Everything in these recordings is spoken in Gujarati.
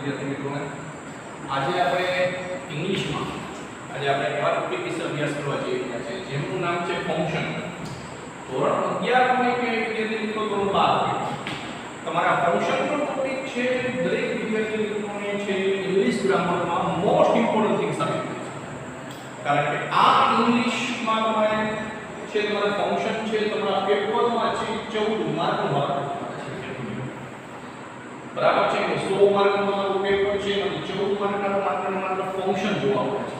વિદ્યાર્થી મિત્રોને આજે આપણે ઇંગ્લિશમાં આજે આપણે એવા ટોપિક વિશે અભ્યાસ કરવા જઈ રહ્યા છીએ જેનું નામ છે ફંક્શન. ધોરણ 11 માં કે વિદ્યાર્થી મિત્રો ધોરણ 12 તમારા ફંક્શનનો ટોપિક છે દરેક વિદ્યાર્થી મિત્રોને છે ઇંગ્લિશ ગ્રામરમાં મોસ્ટ ઇમ્પોર્ટન્ટ થિંગ સાબિત થાય છે. કારણ કે આ ઇંગ્લિશમાં તમારે છે તમારા ફંક્શન છે તમારા પેપરમાં છે 14 માર્કનું બરાબર છે કે 100 માર્કનું તમારું પેપર છે અને 14 માર્કના માત્ર ફંક્શન જોવા મળે છે.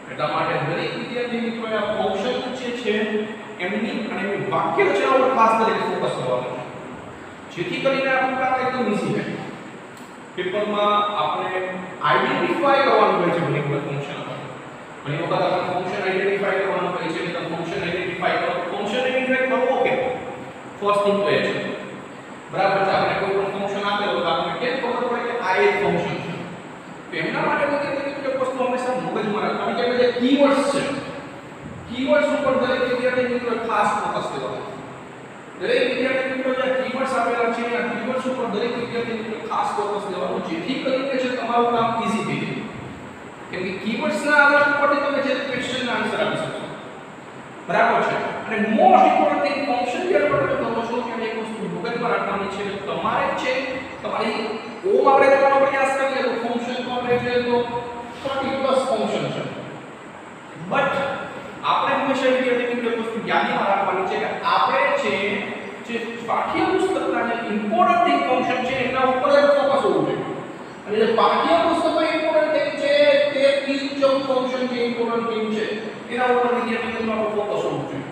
એટલા માટે દરેક વિદ્યાર્થી મિત્રોએ આ ફંક્શન છે એમની અને એમની વાક્ય રચના પર ખાસ કરીને ફોકસ કરવાનું છે જેથી કરીને આપણું કામ એકદમ ઈઝી થાય. પેપરમાં આપણે આઈડેન્ટિફાઈ કરવાનું હોય છે ઘણી વખત ફંક્શન ઘણી વખત આપણે ફંક્શન આઈડેન્ટિફાઈ કરવાનું હોય છે કે તમે ફંક્શન આઈડેન્ટિફાઈ કરો ફંક્શન આઈડેન્ટિફાઈ કરો ઓકે ફર્સ્ટ થિંગ તો એ છે બરાબર છે. આપણે કોઈ પણ ફંક્શન આપેલું તો આપણે કેમ ખબર પડે કે આ એક ફંક્શન છે. તો એમના માટે વિદ્યાર્થી મિત્રો વસ્તુ હંમેશા મગજમાં રાખવાની કે જે કીવર્ડ્સ છે કીવર્ડ્સ ઉપર દરેક વિદ્યાર્થી મિત્રો ખાસ ફોકસ કરવાનું. દરેક વિદ્યાર્થી મિત્રો જે કીવર્ડ્સ આપેલા છે આ કીવર્ડ્સ ઉપર દરેક વિદ્યાર્થી મિત્રો ખાસ ફોકસ દેવાનું જેથી કરીને છે તમારું કામ ઈઝી થઈ જાય. કેમ કે કીવર્ડ્સના આધાર ઉપર તમે જે ક્વેશ્ચનના આન્સર આપી શકશો બરાબર છે. અને મોસ્ટ ઇમ્પોર્ટન્ટ થિંગ ફંક્શન જ્યારે તમે કરો છો ત્યારે એક વસ્તુ મગજમાં રાખવાની છે કે તમારે છે તમારી ઓમ આપણે કરવાનો પ્રયાસ કરીએ તો ફંક્શન તો આપણે જોઈએ તો 30 પ્લસ ફંક્શન છે. બટ આપણે હંમેશા વિદ્યાર્થી મિત્રો વસ્તુ યાદમાં રાખવાની છે કે આપણે છે જે પાઠ્યપુસ્તકના જે ઇમ્પોર્ટન્ટ થિંગ ફંક્શન છે એના ઉપર જ ફોકસ હોવું જોઈએ. અને જે પાઠ્યપુસ્તકમાં ઇમ્પોર્ટન્ટ થિંગ છે તે 30 ફંક્શન જે ઇમ્પોર્ટન્ટ થિંગ છે એના ઉપર વિદ્યાર્થી મિત્રોનો ફોકસ હોવું જોઈએ.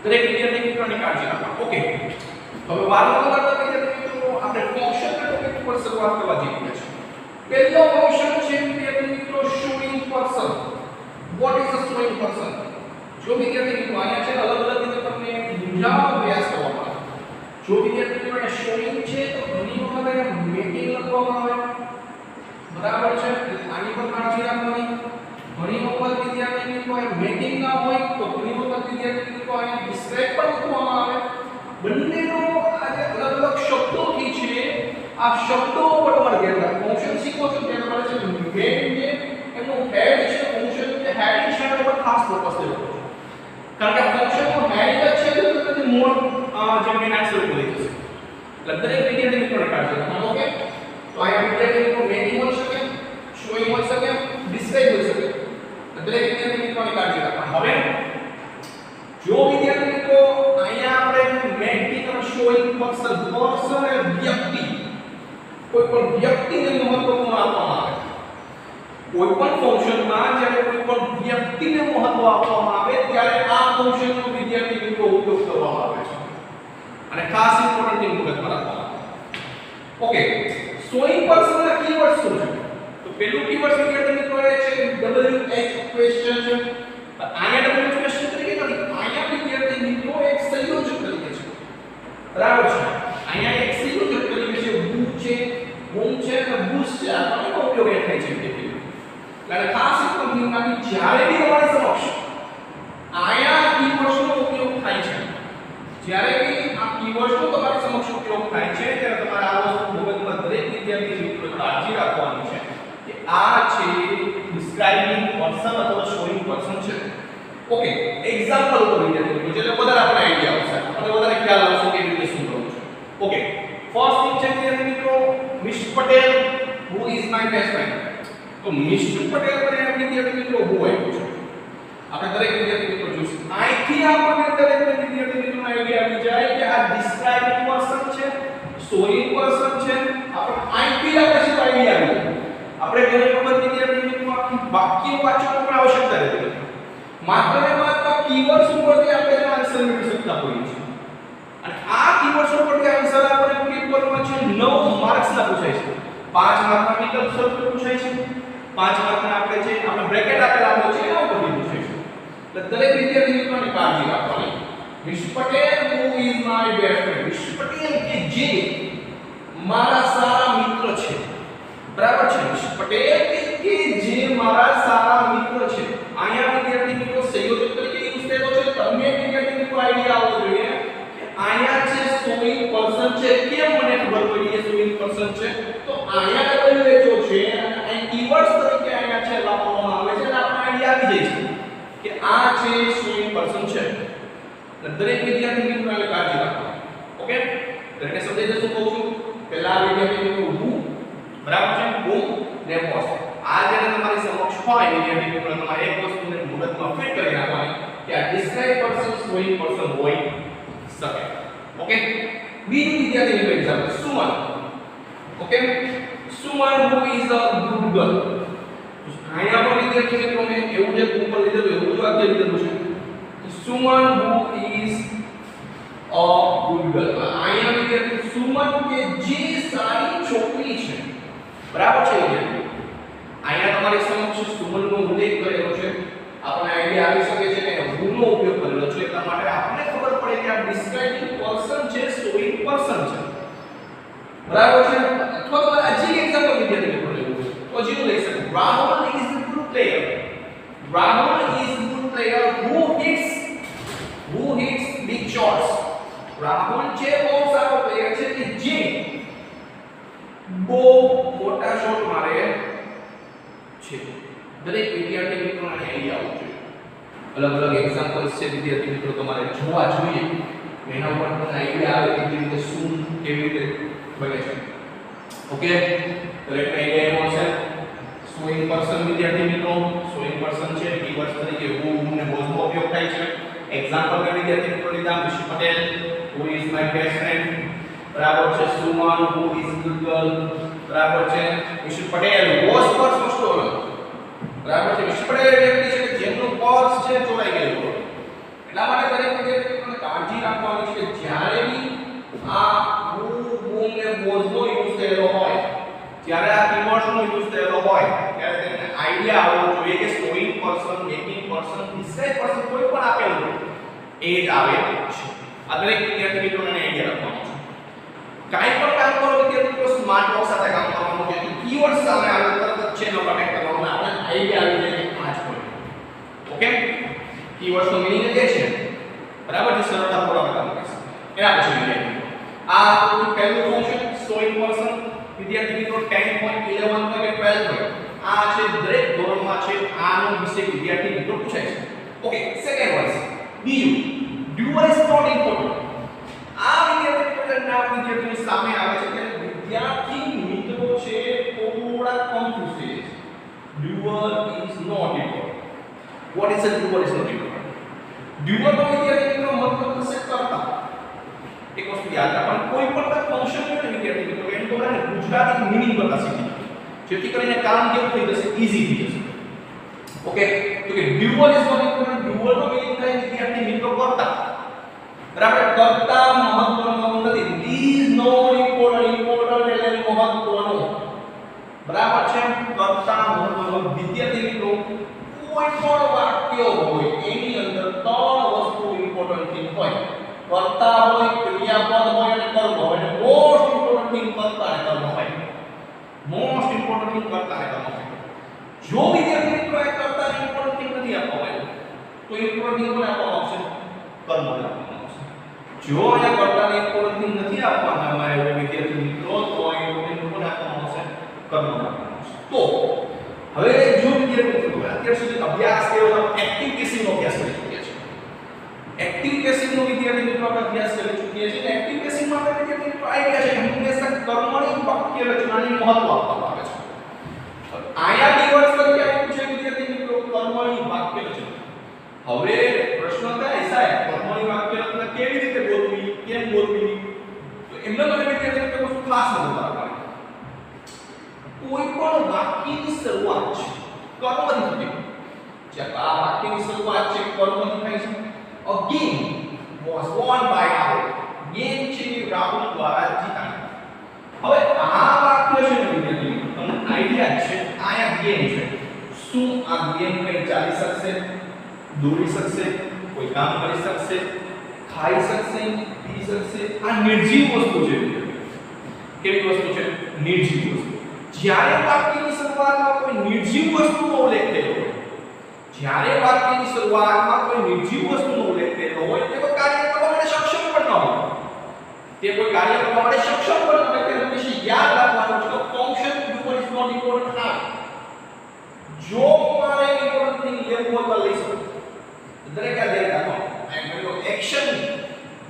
દરેક વિદ્યાર્થી મિત્રોની કાળજી રાખવા. ઓકે હવે વાત કરતા વિદ્યાર્થી મિત્રો આપણે ફંક્શનના ટોપિક પર શરૂઆત કરવા જઈ રહ્યા છીએ. પહેલો ફંક્શન છે વિદ્યાર્થી મિત્રો showing person. Vote is a showing person? જો વિદ્યાર્થી મિત્રો અહીંયા છે અલગ અલગ રીતે તમને મૂંઝાવવાનો પ્રયાસ કરવામાં આવે. જો વિદ્યાર્થી મિત્રો અહીંયા શોઈંગ છે તો ઘણી વખત અહીંયા મેકિંગ લખવામાં આવે બરાબર છે. આની પર કાળજી રાખવાની. ઘણી વખત વિદ્યાર્થી મિત્રો અહીંયા મેકિંગ ના હોય તો ઘણી વખત વિદ્યાર્થી મિત્રો અહીંયા ડિસ્ક્રાઇબ પણ લખવામાં આવે. બંનેનો આજે અલગ અલગ શબ્દોથી છે આ શબ્દો પર તમારે ધ્યાન રાખવું. ફંક્શન શીખો છો ત્યારે તમારે છે મેઇન જે એનું હેડ છે ફંક્શન કે હેડ છે એના પર ખાસ ફોકસ દેવો. કારણ કે ફંક્શનનો હેડ જ છે તો તમને મોર જે મેઇન આન્સર મળી જશે. એટલે દરેક વિદ્યાર્થી મિત્રોને કાળજી રાખવાનું. ઓકે તો અહીંયા વિદ્યાર્થી મિત્રો મેકિંગ હોઈ શકે શોઈંગ હોઈ શકે ડિસ્ક્રાઇબ હોઈ શકે. દરેક વિદ્યાર્થી મિત્રોને કાળજી રાખવાનું. હવે જો વિદ્યાર્થી મિત્રો અહીંયા આપણે મેકિંગ અને શોઈંગ પર્સન અને વ્યક્તિ કોઈ પણ વ્યક્તિને મહત્વપૂર્ણ આપવામાં આવે. કોઈ પણ ફંક્શનમાં જ્યારે કોઈ પણ વ્યક્તિને મહત્વ આપવામાં આવે ત્યારે આ ફંક્શનનો વિદ્યાર્થી મિત્રો ઉપયોગ કરવામાં આવે છે અને ખાસ ઇમ્પોર્ટન્ટ થિંગ મગજમાં રાખવાનું. ઓકે શોઈંગ પર્સનના કીવર્ડ્સ શું છે? તો પહેલું કીવર્ડ વિદ્યાર્થી મિત્રો એ છે WH ક્વેશ્ચન છે. અહીંયા WH ક્વેશ્ચન તરીકે નથી અહીંયા વિદ્યાર્થી મિત્રો એક સંયોજક તરીકે છે બરાબર છે. અહીંયા એક સંયોજક તરીકે છે બુ છે હોમ છે અને બુશ છે. આ ત્રણનો ઉપયોગ એ થાય છે વિદ્યાર્થી. એટલે ખાસ કંપનીમાં જ્યારે બી તમારી સમક્ષ આયા કીવર્ડ્સનો ઉપયોગ થાય છે જ્યારે બી આ કીવર્ડ્સનો તમારી સમક્ષ ઉપયોગ થાય છે ત્યારે તમારે આ વસ્તુ મગજમાં દરેક વિદ્યાર્થી મિત્રો કાળજી રાખવાની છે કે આ છે ડિસ્ક્રાઇબિંગ પર્સન અથવા શોઈંગ પર્સન છે. ઓકે એક્ઝામ્પલ તો વિદ્યાર્થી મિત્રો જેને વધારે આપણે આઈડિયા આવશે અને વધારે ખ્યાલ આવશે કે કેવી રીતે શું કરવું છે. ઓકે ફર્સ્ટ થિંગ છે વિદ્યાર્થી મિત્રો mister Patel who is my best friend. તો મિસ્ટર પટેલ પર વિદ્યાર્થી મિત્રો હું આવ્યું છે આપણે દરેક વિદ્યાર્થી મિત્રો જોઈશું. અહીંથી આપણને દરેક વિદ્યાર્થી મિત્રો આઈડિયા આવી જાય કે આ ડિસ્ક્રાઇબિંગ પર્સન છે શોઈંગ પર્સન છે. આપણે અહીંથી આપણે શું આઈડિયા આવી આપણે ઘણી વખત વિદ્યાર્થી મિત્રો આખી વાક્ય વાંચવાની પણ આવશ્યકતા રહેતી નથી. માત્ર ને માત્ર કીવર્ડ્સ ઉપરથી આપણે આન્સર મેળવી શકતા હોઈએ છીએ અને આ કીવર્ડ્સ ઉપરથી આન્સર આપણે પેપરમાં છે 9 માર્ક્સના પૂછાય છે. 5 માર્કના વિકલ્પ સ્વરૂપે પૂછાય છે 5 માર્કના આપણે જે આપણે બ્રેકેટ આપેલા હોય છે એના ઉપરથી પૂછાય છે. એટલે દરેક વિદ્યાર્થી મિત્રોની કાળજી રાખવાની. Mister Patel who is my best friend. Mister Patel કે જે મારા સારા મિત્ર છે બરાબર છે. મિસ્ટર પટેલ કે જે મારા સારા મિત્ર છે. અહીંયા વિદ્યાર્થી મિત્રો સંયોજક તરીકે યુઝ થયેલો છે. તમને વિદ્યાર્થી મિત્રો આઈડિયા આવવો જોઈએ કે અહીંયા છે શોઈંગ પર્સન છે. કેમ મને ખબર પડી કે શોઈંગ પર્સન છે? તો અહીંયા WHO છે અને અહીં કીવર્ડ્સ તરીકે અહીંયા છે લખવામાં આવે છે અને આપણે આઈડિયા આવી જાય છે કે આ છે સ્વિંગ પર્સન છે. દરેક વિદ્યાર્થી મિત્રોએ કાળજી રાખવાની. ઓકે, દરેકને સમજાય છે શું કહું છું? પહેલા વિદ્યાર્થી મિત્રો who, બરાબર છે, who ને was. આ જ્યારે તમારી સમક્ષ હોય વિદ્યાર્થી મિત્રો, તમારે એક વસ્તુને મુહૂર્તમાં ફિટ કરી રાખવાની કે આ ડિસ્ક્રાઇબ પર્સન સ્વિંગ પર્સન હોઈ શકે. ઓકે, બીજું વિદ્યાર્થી મિત્રો example Suman. Okay, Suman who is a good girl. અહીંયા પણ વિદ્યાર્થી મિત્રો મેં એવું જે ઉપર લીધેલું એવું જ વાક્ય લીધેલું છે. Suman who is a good girl. અહીંયા વિદ્યાર્થી સુમન કે જે સારી છોકરી છે, બરાબર છે વિદ્યાર્થી. અહીંયા તમારી સમક્ષ સુમનનો ઉલ્લેખ કરેલો છે. આપણને આઈડિયા આવી શકે છે કે who નો ઉપયોગ કરેલો છે એટલા માટે આપણને ખબર પડે કે આ ડિસ્ક્રાઇબિંગ પર્સન છે, શોઈંગ પર્સન છે, બરાબર છે. અથવા તો હજી એક્ઝામ્પલ વિદ્યાર્થી મિત્રો લેવું છે તો હજી લઈ શકો. Rahul is a good player. Rahul is a good player who hits big shots. Rahul છે બહુ સારો પ્લેયર છે કે જે બહુ મોટા શોટ મારે છે. દરેક વિદ્યાર્થી મિત્રોને આઈડિયા આવવો જોઈએ. અલગ અલગ એક્ઝામ્પલ્સ છે વિદ્યાર્થી મિત્રો, તમારે જોવા જોઈએ. એના ઉપર તમને આઈડિયા આવે કે કેવી રીતે શું કેવી રીતે બને છે. ઓકે, દરેકને આઈડિયા આવ્યો છે. સ્વિંગ પર્સન વિદ્યાર્થી મિત્રો, સ્વિંગ પર્સન છે કીવર્ડ્સ તરીકે who ને was નો ઉપયોગ થાય છે. એક્ઝામ્પલ મે વિદ્યાર્થી મિત્રો લીધા મિશ Patel who is my best friend, બરાબર છે. Suman who is good girl, બરાબર છે. મિશ પટેલ was purse stolen, બરાબર છે. મિશ પટેલ વ્યક્તિ છે કે જેમનું પર્સ છે ચોરાઈ ગયું હોય. એટલા માટે દરેક વિદ્યાર્થી મિત્રોને કાળજી રાખવાની છે કે જ્યારે બી આ who ને was નો યુઝ થયેલો હોય, જ્યારે આ કીવર્ડ્સ નો યુઝ થયેલો હોય ત્યારે તમને આઈડિયા આવવો જોઈએ કે storing person, making person, describe person કોઈ પણ આપેલું હોય એ જ આવે છે. આ દરેક વિદ્યાર્થી મિત્રોને આઈડિયા રાખવાનો છે. કાઈ પણ કામ કરો વિદ્યાર્થી મિત્રો સ્માર્ટ વર્ક સાથે કામ કરવાનું છે. કીવર્ડ્સ સામે આવે તરત જ છે નો કનેક્ટ કરવાનું, આપણે આઈડિયા આવી જાય કે આ જ હોય. ઓકે, કીવર્ડ્સ નો મીનિંગ એ છે, બરાબર છે. સરળતાપૂર્વક કામ કરશે. એના પછી વિદ્યાર્થી આ પહેલું ફંક્શન શોઈંગ પર્સન વિદ્યાર્થી મિત્રો 10.11 કે 12 આ છે દરેક ધોરણમાં છે. આનો વિષય વિદ્યાર્થી મિત્રો પૂછાય છે. ઓકે, સેકન્ડ વર્સ બીજું ડ્યુઅલ ઇઝ નોટ ઇમ્પોર્ટન્ટ. આ વિદ્યાર્થી મિત્રો નામ વિદ્યાર્થીની સામે આવે છે કે વિદ્યાર્થી મિત્રો છે થોડા કન્ફ્યુઝ થઈ જાય છે. Dual is not important. What is a dual is not important? Dual નો વિદ્યાર્થી મિત્રો મતલબ થશે કરતા. એક વસ્તુ યાદ રાખવાની, કોઈ પણ ફંક્શન હોય ને વિદ્યાર્થી મિત્રો એનું તો આપણે ગુજરાતી મીનિંગ બતા શીખી જેથી કરીને કામ કેવું થઈ જશે, ઈઝી થઈ જશે. ઓકે, તો કે dual is not important. Dual નો મીનિંગ થાય વિદ્યાર્થી મિત્રો કરતા, બરાબર. કરતા મહત્વનું નથી. Is not important. ઇમ્પોર્ટન્ટ એટલે મહત્વનું, બરાબર છે. કરતા મહત્વનું વિદ્યાર્થી મિત્રો કોઈ પણ વાક્ય હોય એની અંદર ત્રણ વસ્તુ ઇમ્પોર્ટન્ટ થિંગ હોય. કરતા હોય, ક્રિયાપદ હોય અને કર્મ હોય. મોસ્ટ ઇમ્પોર્ટન્ટ થિંગ કરતા અને કર્મ હોય. મોસ્ટ ઇમ્પોર્ટન્ટ થિંગ કરતા અને કર્મ હોય. જો વિદ્યાર્થી મિત્રો એક કરતા અને ઇમ્પોર્ટન્ટ થિંગ નથી આપવામાં આવ્યું તો ઇમ્પોર્ટન્ટ થિંગ કોને આપવામાં આવશે? કર્મ ને આપવામાં આવશે. જો અહીંયા કરતા અને ઇમ્પોર્ટન્ટ થિંગ નથી આપવામાં આવ્યું વિદ્યાર્થી મિત્રો તો ઇમ્પોર્ટન્ટ થિંગ કોને આપવામાં આવશે? કર્મ ને આપવામાં આવશે. તો હવે જો વિદ્યાર્થી મિત્રો અત્યાર સુધી અભ્યાસ કર્યો તો એક્ટિવ પેસિવ નો અભ્યાસ કરી ચૂક્યા છે. એક્ટિવ પેસિવ નો વિદ્યાર્થી મિત્રો આપણે અભ્યાસ કરી ચૂક્યા છે. એક્ટિવ પેસિવ માં આપણે વિદ્યાર્થી મિત્રો આઈડિયા છે કે હંમેશા કર્મની વાક્ય રચનાને મહત્વ આપવામાં આવે છે. આયા કીવર્ડ્સ તરીકે આપ્યું છે વિદ્યાર્થી મિત્રો કર્મની વાક્ય રચના. હવે પ્રશ્ન થાય સાહેબ કર્મની વાક્ય રચના કેવી રીતે ગોતવી, કેમ ગોતવી? તો એમના માટે વિદ્યાર્થી મિત્રો શું ખાસ નોંધ રાખવાની. કોઈ પણ વાક્યની શરૂઆત છે કર્મથી થતી હોય. જ્યારે આ વાક્યની શરૂઆત છે કર્મથી થાય છે. A game was won by Rahul. Game છે રાહુલ દ્વારા જીતાણી. હવે આ વાક્ય છે ને વિદ્યાર્થી મિત્રો તમને આઈડિયા છે આયા ગેમ છે. શું આ ગેમ કઈ ચાલી શકશે, દોડી શકશે, કોઈ કામ કરી શકશે, ખાઈ શકશે, પી શકશે? આ નિર્જીવ વસ્તુ છે. કેવી વસ્તુ છે? નિર્જીવ વસ્તુ. જ્યારે વાક્યની શરૂઆતમાં કોઈ નિર્જીવ વસ્તુનો ઉલ્લેખ થયો હોય, જ્યારે વાક્યની શરૂઆતમાં કોઈ નિર્જીવ વસ્તુનો ઉલ્લેખ થયેલો હોય તે કોઈ કાર્ય કરવા માટે સક્ષમ પણ ન હોય, તે કોઈ કાર્ય કરવા માટે સક્ષમ પણ ન હોય તે હંમેશા યાદ રાખવાનું છે કે ફંક્શન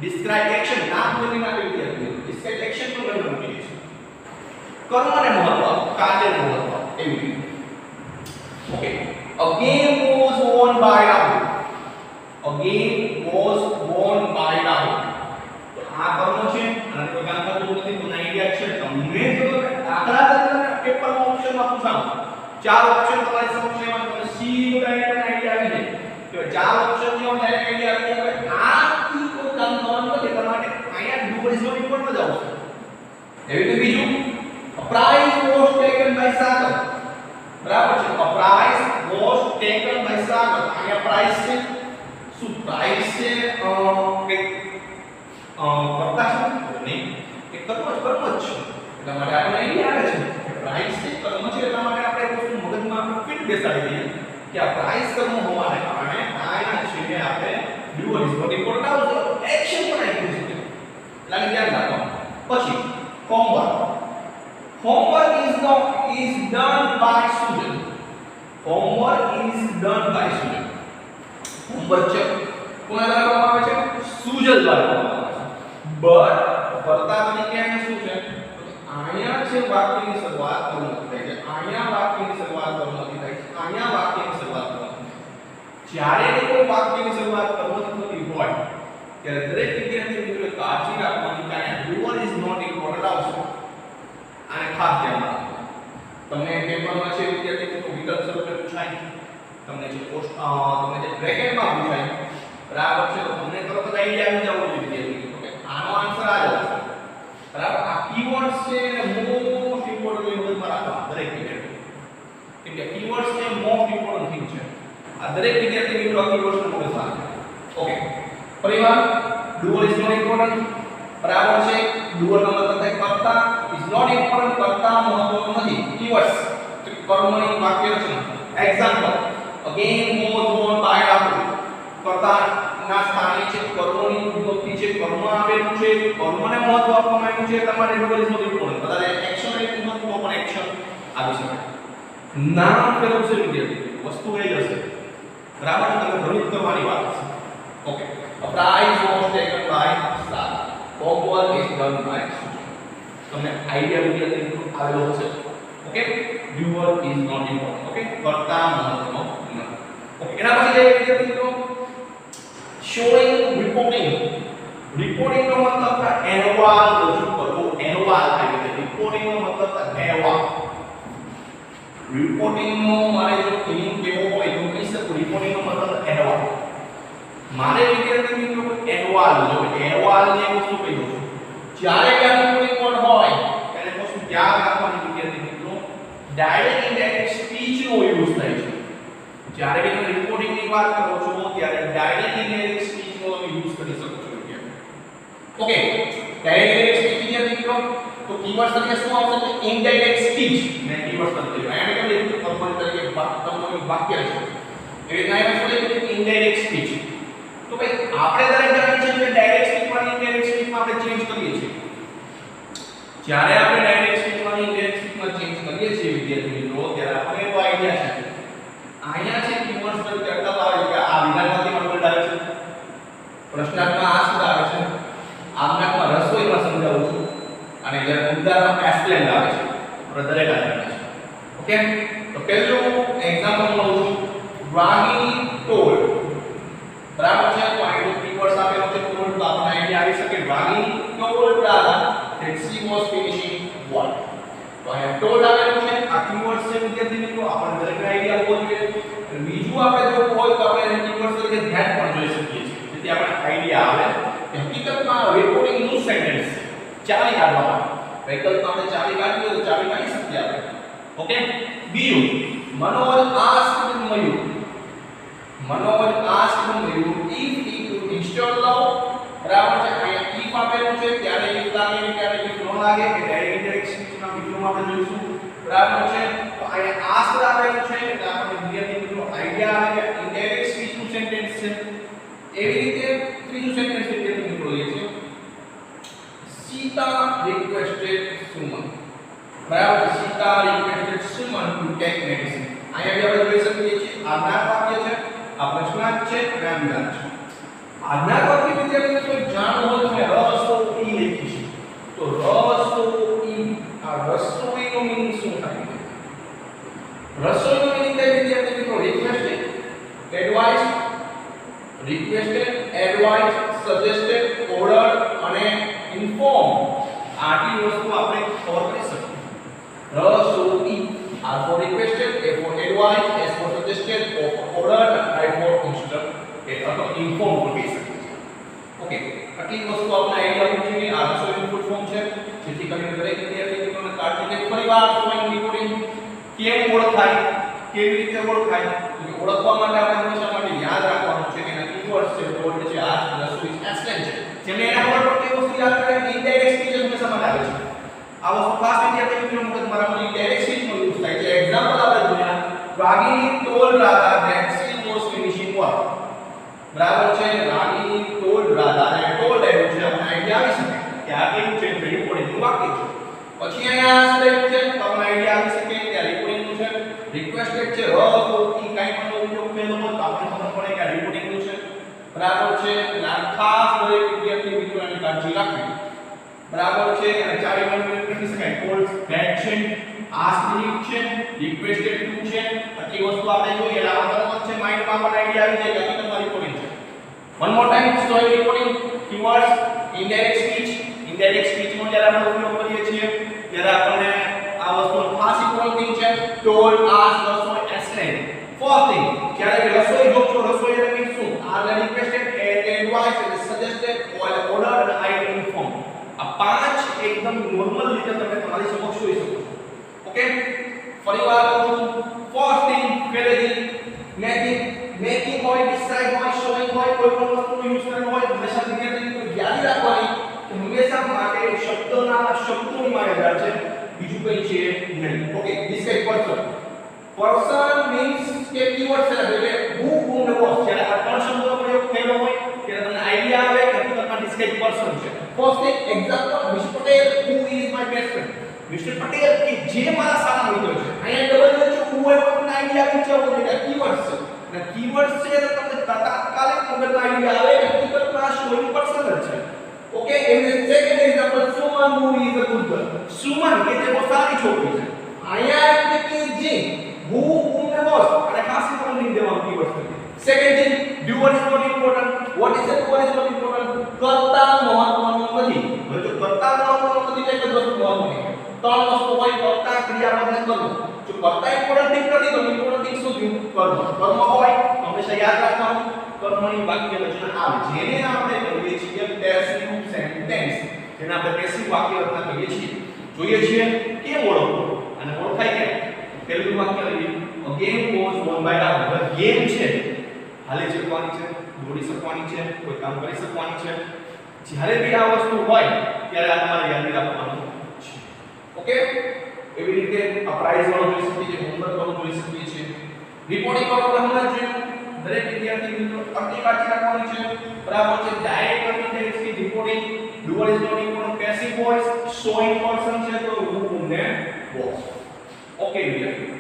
ડિસ્ક્રાઇબ એક્શન નામ બોલીને આપણે વિદ્યાર્થીઓ ડિસ્ક્રાઇબ એક્શન નું વર્ણન કરીએ છીએ કર્મને મહત્વ કાર્યનું મહત્વ એવી રીતે okay a game was won by Rahul a game was won by Rahul તો આ કર્મ છે અને કોઈ કામ કરતું નથી તો આઈડિયા છે તમને જો દાખલા તરીકે પેપરમાં ઓપ્શનમાં પૂછાવ ચાર ઓપ્શન તમારી સમક્ષ છે તમને સી નો ડાયરેક્ટ આઈડિયા આવી જાય તો ચાર ઓપ્શન નો ડાયરેક્ટ આઈડિયા આવી જાય આ કી કોઈ કામ કરવાનું નથી તમારે અહીંયા ડુ ઇઝ નોટ ઇમ્પોર્ટન્ટ જ આવશે એવી રીતે બીજું a prize was taken by Sagar બરાબર છે a prize was taken by Sagar અહીંયા prize છે શું prize છે કે કરતા છે નહીં કે કર્મ જ એટલા માટે આપણે આઈડિયા આવે છે કે prize છે કર્મ છે એટલા માટે આપણે વસ્તુ મગજમાં ફિટ બેસાડી દઈએ કે આ prize કર્મ હોવાને કારણે આના છે આપણે ડુ ઇઝ નોટ ઇમ્પોર્ટન્ટ આવશે એક્શન પણ આવી છે એટલે ધ્યાન રાખો પછી homework is done by student homework is done by student homework છે કોના દ્વારા કરવામાં આવે છે સુજલ દ્વારા કરવામાં આવે છે બટ કરતા તરીકે અહીંયા શું છે અહીંયા છે વાક્યની શરૂઆત કર્મથી થાય છે અહીંયા વાક્યની શરૂઆત કર્મથી થાય છે અહીંયા વાક્યની શરૂઆત કર્મથી જ્યારે કોઈ વાક્યની શરૂઆત કર્મથી થતી હોય ત્યારે દરેક વિદ્યાર્થી મિત્રોએ કાળજી રાખવાની કે અહીંયા doer is not important આવશે આને ખાસ ધ્યાન રાખો તમને પેપરમાં છે વિદ્યાર્થી મિત્રો વિકલ્પ સ્વરૂપે પૂછાય તમને જે તમને જે બ્રેકેટમાં પૂછાય બરાબર છે તો તમને તરત જ આઈડિયા આવી જવો જોઈએ વિદ્યાર્થી મિત્રો કે આનો આન્સર આ જ આવશે બરાબર આ કીવર્ડ્સ છે મોસ્ટ ઇમ્પોર્ટન્ટ મગજમાં રાખવા દરેક વિદ્યાર્થી કેમ કે કીવર્ડ્સ છે મોસ્ટ ઇમ્પોર્ટન્ટ થિંગ છે આ દરેક વિદ્યાર્થી મિત્રો આ કીવર્ડ્સ નો મગજમાં રાખે ઓકે પરિવાર ડુઅર ઇઝ નોટ ઇમ્પોર્ટન્ટ બરાબર છે ડુઅર નો મતલબ થાય કર્તા ઇઝ નોટ ઇમ્પોર્ટન્ટ કર્તા મહત્વનું નથી કીવર્ડ્સ કર્મની વાક્ય રચના example again was won by Rahul કર્તા ના સ્થાને છે કર્મની ઉત્પત્તિ છે કર્મ આવેલું છે કર્મને મહત્વ આપવામાં આવ્યું છે તમારે ડુઅર ઇઝ નોટ ઇમ્પોર્ટન્ટ બતાવે એક્શન એક મહત્વ પણ એક્શન આવી શકે નામ ફેરવશે વિદ્યાર્થી વસ્તુ એ જ હશે બરાબર તમને ભ્રમિત કરવાની વાત છે okay a prize was taken by Sagar homework is done by student તમને આઈડિયા વિદ્યાર્થી મિત્રો આવેલો હશે okay doer is not important okay કર્તા મહત્વનો નથી ઓકે એના પછી જે વિદ્યાર્થી મિત્રો showing reporting નો મતલબ અહેવાલ રજૂ કરવો અહેવાલ થાય છે reporting નો મતલબ અહેવાલ reporting નો મારે જો મીનિંગ કેવો હોય તો કહી શકું reporting નો મતલબ અહેવાલ મારે વિદ્યાર્થી મિત્રો અહેવાલ જો અહેવાલની વસ્તુ કહી દઉં છું જ્યારે ક્યાંક રિપોર્ટ હોય ત્યારે વસ્તુ યાદ રાખવાની વિદ્યાર્થી મિત્રો ડાયરેક્ટ ઇનડાયરેક્ટ સ્પીચ નો યુઝ થાય છે જ્યારે તમે રિપોર્ટિંગ ની વાત કરો છો ત્યારે ડાયરેક્ટ ઇનડાયરેક્ટ સ્પીચ નો તમે યુઝ કરી શકો છો વિદ્યાર્થી ઓકે ડાયરેક્ટ ઇનડાયરેક્ટ સ્પીચ વિદ્યાર્થી મિત્રો તો કીવર્ડ તરીકે શું આવશે તો ઇનડાયરેક્ટ સ્પીચ ને કીવર્ડ તરીકે આને કેમ લીધું કર્મ તરીકે વાક્ય છે એ રીતના શું લીધું ઇનડાયરેક્ટ સ્પીચ તો ભાઈ આપણે દરેક જાણીએ છીએ કે ડાયરેક્ટ સ્પીચમાં ઇનડાયરેક્ટ સ્પીચમાં આપણે ચેન્જ કરીએ છીએ જ્યારે આપણે ડાયરેક્ટ સ્પીચમાં ઇનડાયરેક્ટ સ્પીચમાં ચેન્જ કરીએ છીએ વિદ્યાર્થી મિત્રો ત્યારે આપણે એવો આઈડિયા છે અહીંયા છે કીવર્ડ્સ તરીકે અટકાવ આવે છે કે આ વિધાનમાંથી મંડળ આવે છે પ્રશ્નાર્થમાં આ શું આવે છે આજ્ઞામાં રસોઈમાં સમજાવું છું અને જ્યારે ઉદાહરણમાં એક્સપ્લેન આવે છે આપણે દરેક આવે છે ઓકે તો પહેલું એક્ઝામ્પલ લઉં છું રાગીની ટોલ બરાબર છે તો આ કીવર્ડ્સ આપેલો છે ટોલ તો આપણને આઈડિયા આવી શકે Ragini told Radha that she was finishing work તો અહીંયા ટોલ આવેલું છે આ કીવર્ડ્સ છે વિદ્યાર્થી મિત્રો આપણને દરેક આઈડિયા હોવો જોઈએ બીજું આપણે જો હોય તો આપણે કીવર્ડ્સ તરીકે ધ્યાન પણ જોઈ શકીએ છીએ જેથી આપણે આઈડિયા આવે કે હકીકતમાં રેકોર્ડિંગ નું સેન્ટેન્સ ચાલી કાઢવા વૈકલ્પમાં આપણે ચાલી કાઢીએ તો ચાલી કાઢી શકીએ આપણે ઓકે બીજું Manoj asked Mayur Manoj asked Mayur if he could install the બરાબર છે અહીંયા if આપેલું છે ત્યારે if લાગે ને ત્યારે if ન લાગે કે ડાયરેક્ટ ઇનડાયરેક્ટ સ્પીચના વિડિયોમાં આપણે જોઈશું બરાબર છે તો અહીંયા asked આપેલું છે એટલે આપણને વિદ્યાર્થી મિત્રો આઈડિયા આવે કે ઇનડાયરેક્ટ સ્પીચનું સેન્ટેન્સ છે એવી રીતે ત્રીજું સેન્ટેન્સ વિદ્યાર્થી મિત્રો લે છે સીતા requested Suman બરાબર Sita requested Suman to take medicine અહીંયા આપણે જોઈ શકીએ છીએ આજ્ઞા વાક્ય છે આ પ્રશ્નાર્થ છે અને આ વિધાન છે આજ્ઞા વાક્ય વિદ્યાર્થી મિત્રો જાણવું રસોઈનો મીનિંગ શું થાય? રસોઈનો મીનિંગ થાય વિદ્યાર્થી મિત્રો રિક્વેસ્ટેડ, એડવાઇસ, સજેસ્ટેડ, ઓર્ડર અને ઇન્ફોર્મ. આટલી વસ્તુ આપણે કવર કરી શકીએ. રસોઈ R for requested, A for advice, S for suggested, O for ordered, I for instruct અથવા inform પણ કહી શકીએ છીએ. ઓકે, આટલી વસ્તુ આપણે આઈડિયા હોવી જોઈએ. આ રસોઈનું ફૂલ ફોર્મ છે, જેથી કરીને દરેક વિદ્યાર્થી મિત્રોને કાળજી ફરીવાર સ્વયં રિકોર્ડિંગ કેમ ઓળખાય, કેવી રીતે ઓળખાય, ઓળખવા માટે આપણે હંમેશા માટે યાદ રાખવાનું છે કે એના કીવર્ડ્સ છે, વર્ડ છે, આ રસોઈ એક્સટેન્ડ છે. જેને એના ખબર પડતી વસ્તુ યાદ કરે કે ઇનડાયરેક્ટ સ્પીચ હંમેશા માટે આવે છે. આ વસ્તુ ખાસ વિદ્યાર્થી મિત્રો મગજ મારામાં ઇનડાયરેક્ટ સ્પીચનો યુઝ થાય છે. એક્ઝામ્પલ આપણે જોયા, Ragini told Radha that she was finishing work. બરાબર છે, રાગીની ટોલ રાધા ને ટોલ આવ્યું છે, આપણે આઈડિયા આવી શકે કે આ કેવું છે, રિકોર્ડિંગનું વાક્ય છે. પછી અહીંયા સ્ટેપ છે, તો આપણે આઈડિયા આવી શકે કે આ રિકોર્ડિંગનું છે. રિક્વેસ્ટેડ છે, રસોઈ કાઈ પણ ઉપયોગ થયેલો હોય તો આપણે ખબર પડે કે આ રિકોર્ડિંગનું છે. બરાબર છે, એટલે આ ખાસ દરેક વિદ્યાર્થી મિત્રો એની કાળજી રાખવી. બરાબર છે, અને ચારે વસ્તુ કરી શકાય. કોલ્સ બેડ છે, આસ્ક છે, રિક્વેસ્ટેડ ટુ છે. આટલી વસ્તુ આપણે જોઈએ એટલે આ તરત છે માઈન્ડમાં પણ આઈડિયા આવી જાય કે આ તમારી રિકોર્ડિંગ છે. One more time story recording keywords indirect speech. Indirect સ્પીચનો જ્યારે આપણે ઉપયોગ કરીએ છીએ ત્યારે આપણને આ વસ્તુનો ખાસ ઇમ્પોર્ટન્ટ થિંગ છે ટોલ, આસ્ક, રસોઈ, એક્સપ્લેન. ફર્સ્ટ થિંગ, જ્યારે રસોઈ જો છો, રસોઈ એટલે મીન્સ શું? R requested, advice, suggested, order અને આઈ ઇન્ફોર્મ. આ પાંચ એકદમ નોર્મલ રીતે તમે તમારી સમક્ષ જોઈ શકો છો. ઓકે, ફરીવાર કહું છું. ફર્સ્ટ થિંગ, પહેલેથી મેકિંગ હોય, ડિસ્ક્રાઇબ હોય, શોઈંગ હોય, કોઈ પણ વસ્તુનો યુઝ કરવાનો હોય, હંમેશા વિદ્યાર્થીને યાદ રાખવાની કે હંમેશા માટે શબ્દોની માન્યતા છે, બીજું કંઈ છે નહીં. ઓકે, ડિસ્ક્રાઇબ પર્સન મીન્સ કે કીવર્ડ છે એટલે who, whom ને what. જ્યારે આ ત્રણ શબ્દોનો પ્રયોગ થયેલો હોય ત્યારે તમને આઈડિયા આવે કે હકીકતમાં ડિસ્ક્રાઇબ પર્સન છે. First thing, example, mister Patel who is my best friend. Mister Patel કે જે મારા સારા મિત્ર છે. અહીંયા ડબલ છે who એ પણ આઈડિયા આવી જવો જોઈએ. કીવર્ડ્સ છે અને કીવર્ડ્સ છે તો તમને તાત્કાલિક મગજમાં આઈડિયા આવે કે હકીકતમાં શોઈંગ પર્સન જ છે. ઓકે, એવી second example, Suman who is a good girl. Suman કે જે બહુ સારી છોકરી છે. અહીંયા એટલે કે જે who, whom ને what અને ખાસ ઇમ્પોર્ટન્ટ દેવાનું કીવર્ડ્સ છે. Second thing, doer is not important. What is the doer is not important? કર્તા મહત્વનું નથી. હવે જો કર્તા મહત્વનું નથી એટલે વસ્તુ મહત્વની છે. ત્રણ વસ્તુ હોય, કર્તા, ક્રિયાપદ ને કર્મ. જો કર્તા ઇમ્પોર્ટન્ટ થિંગ નથી તો ઇમ્પોર્ટન્ટ થિંગ શું થયું? કર્મ. કર્મ હોય તો હંમેશા યાદ રાખવાનું કર્મની વાક્ય રચના આવે. જેને આપણે કહીએ છીએ પેસિવ સેન્ટેન્સ, જેને આપણે પેસિવ વાક્ય રચના કહીએ છીએ. જોઈએ છીએ કેમ ઓળખવું અને ઓળખાય કેમ? પહેલું વાક્ય લઈએ, a game goes on by round. Game છે, હાલી શકવાની છે, દોડી શકવાની છે, કોઈ કામ કરી શકવાની છે. જ્યારે બી આ વસ્તુ હોય ત્યારે આ તમારે યાદ રાખવાનું છે. ઓકે, એવી રીતે આ પ્રાઇઝ વાળો જોઈ શકીએ છીએ, હોમવર્ક વાળો જોઈ શકીએ છીએ. રિપોર્ટિંગ વાળો હમણાં જોયું. દરેક વિદ્યાર્થી મિત્રો આટલી કાળજી રાખવાની છે. બરાબર છે, direct intensity reporting, dual is not important, passive voice, showing person છે તો who, whom ને what. ઓકે વિદ્યાર્થી